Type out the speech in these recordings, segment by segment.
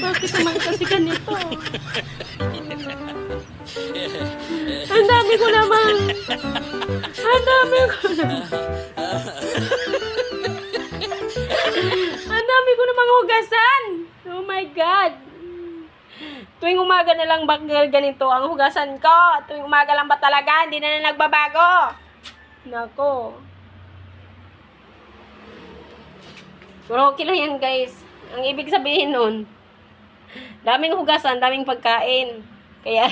Bakit naman kasi ganito? Ang dami ko naman. Ang dami ko naman. Ang dami ko namang hugasan. Oh my God. Tuwing umaga na lang ba ganito ang hugasan ko? Tuwing umaga lang ba talaga? Hindi na nagbabago. Nako. Pero okay lang yan, guys. Ang ibig sabihin nun, daming hugasan, daming pagkain. Kaya,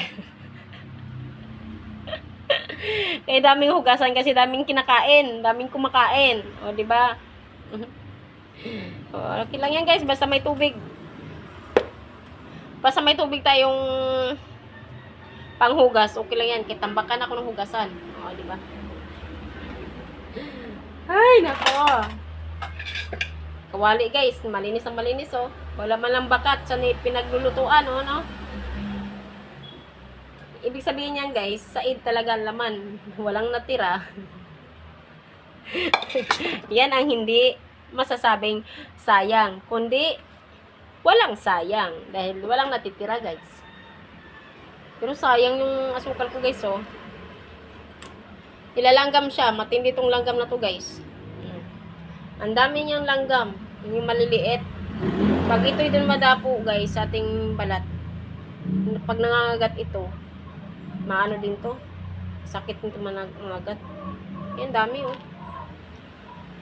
kaya daming hugasan kasi daming kinakain, daming kumakain. O, di ba? Okay lang yan, guys. Basta may tubig. Basta may tubig tayong panghugas. Okay lang yan. Kitambakan ako ng hugasan. O, di ba? Ay, nako. Kawali, guys. Malinis ang malinis, oh. Wala man lang bakat sa pinaglulutuan, oh, no? Ibig sabihin niyan, guys, said talaga laman. Walang natira. Yan ang hindi masasabing sayang. Kundi, walang sayang. Dahil walang natitira, guys. Pero sayang yung asukal ko, guys, oh. Ilalanggam siya. Matindi tong langgam na to, guys. Ang dami niyang langgam. Yung maliliit. Pag ito'y dun madapo, guys, sa ating balat. Pag nangangagat ito, maano din to. Sakit nito mangagat. Yan, dami, oh.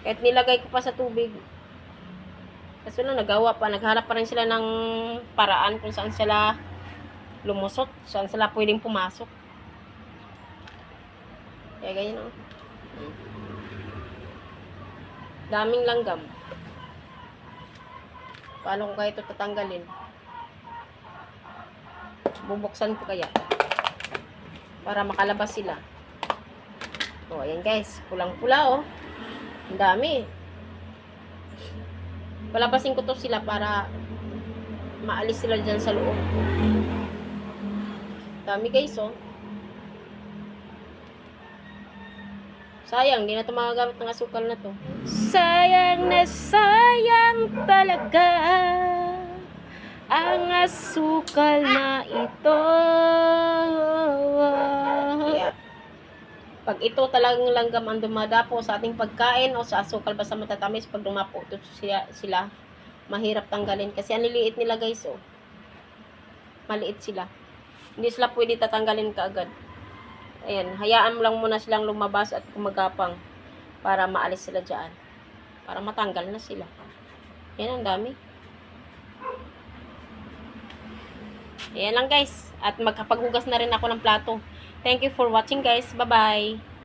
Kahit nilagay ko pa sa tubig. Kasi lang, nagawa pa. Naghanap pa rin sila ng paraan kung saan sila lumusot. Saan sila pwedeng pumasok. Kaya ganyan, oh. Daming langgam. Paano ko kaya ito tatanggalin? Bubuksan ko kaya. Para makalabas sila. O, ayan, guys. Pulang-pula, oh. Ang dami. Palabasin ko to sila para maalis sila dyan sa loob. Dami, guys, oh. Sayang, di na ito magagamit ng asukal na to. Sayang na sayang talaga ang asukal na ito. Yeah. Pag ito talagang langgam ang dumadapo sa ating pagkain o sa asukal basta matatamis, pag dumapo ito sila, mahirap tanggalin. Kasi ang liliit nila, guys, oh. Maliit sila. Hindi sila pwede tatanggalin kaagad. Ayan, hayaan mo lang muna silang lumabas at kumagapang para maalis sila dyan. Para matanggal na sila. Ayan, ang dami. Ayan lang, guys. At magkapaghugas na rin ako ng plato. Thank you for watching, guys. Bye-bye.